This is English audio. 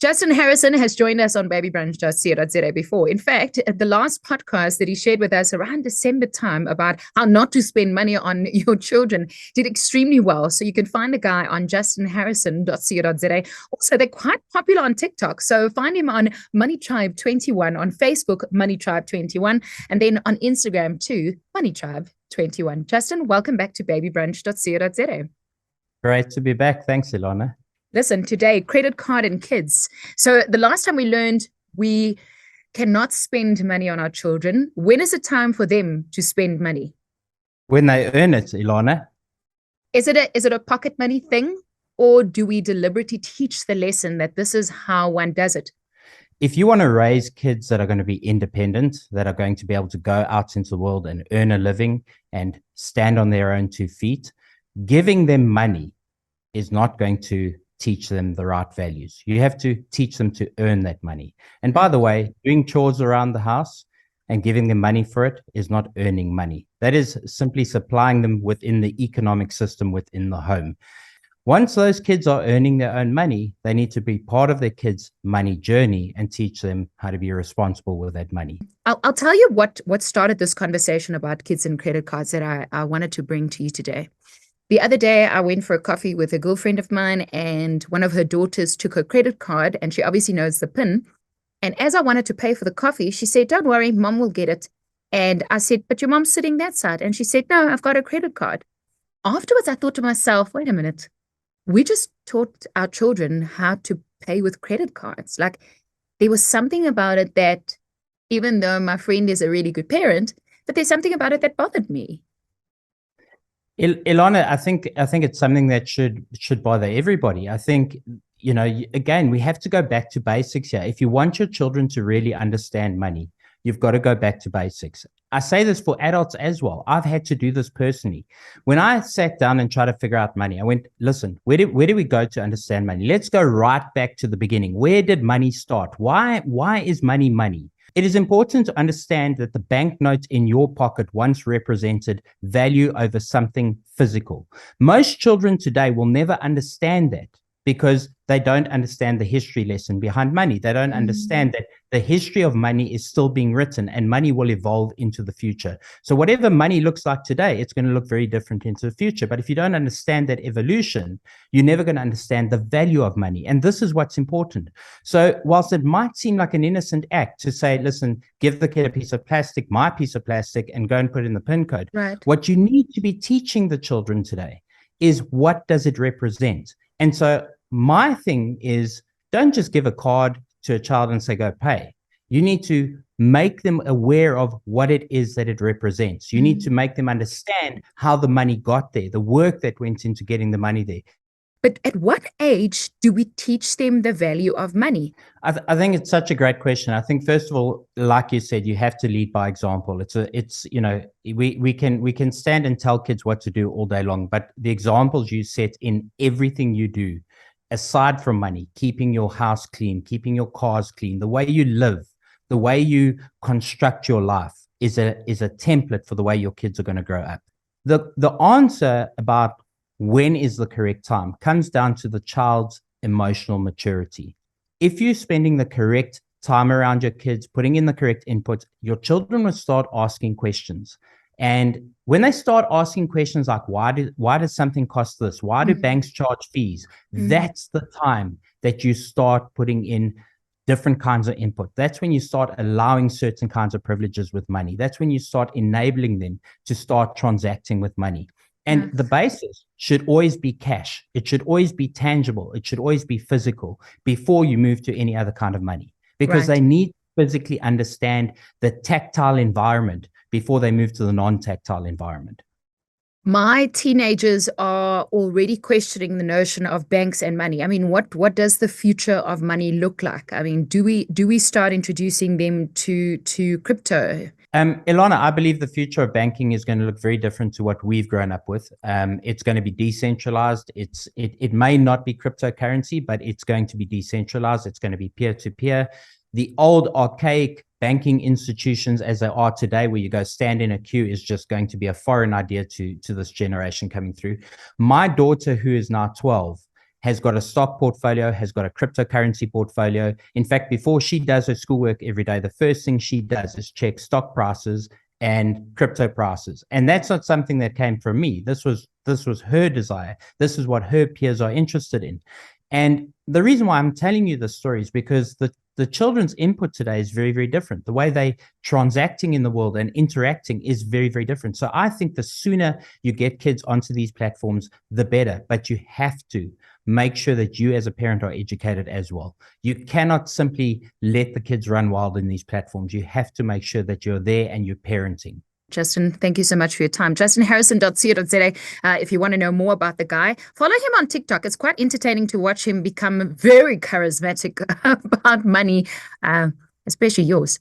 Justin Harrison has joined us on babybrunch.co.za before. In fact, the last podcast that he shared with us around December time about how not to spend money on your children did extremely well. So you can find the guy on justinharrison.co.za. Also, they're quite popular on TikTok. So find him on Money Tribe 21, on Facebook, Money Tribe 21, and then on Instagram too, Money Tribe 21. Justin, welcome back to babybrunch.co.za. Great to be back. Thanks, Ilana. Listen, today, credit card and kids. So the last time we learned we cannot spend money on our children. When is it time for them to spend money? When they earn it, Ilana. Is it a pocket money thing, or do we deliberately teach the lesson that this is how one does it? If you want to raise kids that are going to be independent, that are going to be able to go out into the world and earn a living and stand on their own 2 feet, giving them money is not going to teach them the right values. You have to teach them to earn that money. And by the way, doing chores around the house and giving them money for it is not earning money. That is simply supplying them within the economic system within the home. Once those kids are earning their own money, they need to be part of their kids' money journey and teach them how to be responsible with that money. I'll tell you what started this conversation about kids and credit cards that I wanted to bring to you today. The other day, I went for a coffee with a girlfriend of mine, and one of her daughters took her credit card, and she obviously knows the PIN. And as I wanted to pay for the coffee, she said, "Don't worry, mom will get it." And I said, "But your mom's sitting that side." And she said, "No, I've got a credit card." Afterwards, I thought to myself, wait a minute. We just taught our children how to pay with credit cards. Like, there was something about it that, even though my friend is a really good parent, but there's something about it that bothered me. Ilana, I think it's something that should bother everybody. I think, again, we have to go back to basics here. If you want your children to really understand money, you've got to go back to basics. I say this for adults as well. I've had to do this personally. When I sat down and tried to figure out money, I went, listen, where do we go to understand money? Let's go right back to the beginning. Where did money start? Why is money money? It is important to understand that the banknote in your pocket once represented value over something physical. Most children today will never understand that because they don't understand the history lesson behind money. They don't understand that the history of money is still being written and money will evolve into the future. So whatever money looks like today, it's going to look very different into the future. But if you don't understand that evolution, you're never going to understand the value of money. And this is what's important. So whilst it might seem like an innocent act to say, listen, give the kid a piece of plastic, my piece of plastic, and go and put in the PIN code. Right. What you need to be teaching the children today is, what does it represent? And so my thing is, don't just give a card to a child and say, go pay. You need to make them aware of what it is that it represents. You need to make them understand how the money got there, the work that went into getting the money there. But at what age do we teach them the value of money? I think it's such a great question. I think, first of all, like you said, you have to lead by example. We can stand and tell kids what to do all day long, but the examples you set in everything you do, aside from money, keeping your house clean, keeping your cars clean, the way you live, the way you construct your life is a template for the way your kids are going to grow up. The answer about when is the correct time comes down to the child's emotional maturity. If you're spending the correct time around your kids, putting in the correct inputs, your children will start asking questions. And when they start asking questions like, why does something cost this? Why do banks charge fees? That's the time that you start putting in different kinds of input. That's when you start allowing certain kinds of privileges with money. That's when you start enabling them to start transacting with money. And the basis should always be cash. It should always be tangible. It should always be physical before you move to any other kind of money, because they need to physically understand the tactile environment before they move to the non-tactile environment. My teenagers are already questioning the notion of banks and money. I mean, what does the future of money look like? I mean, do we start introducing them to crypto? Ilana, I believe the future of banking is going to look very different to what we've grown up with. It's going to be decentralized. It may not be cryptocurrency, but it's going to be decentralized. It's going to be peer-to-peer. The old archaic banking institutions as they are today, where you go stand in a queue, is just going to be a foreign idea to this generation coming through. My daughter, who is now 12, has got a stock portfolio, has got a cryptocurrency portfolio. In fact, before she does her schoolwork every day, the first thing she does is check stock prices and crypto prices. And that's not something that came from me. This was her desire. This is what her peers are interested in. And the reason why I'm telling you this story is because the children's input today is very, very different. The way they transacting in the world and interacting is very, very different. So I think the sooner you get kids onto these platforms, the better. But you have to make sure that you as a parent are educated as well. You cannot simply let the kids run wild in these platforms. You have to make sure that you're there and you're parenting. Justin, thank you so much for your time. JustinHarrison.co.za. If you want to know more about the guy, follow him on TikTok. It's quite entertaining to watch him become very charismatic about money, especially yours.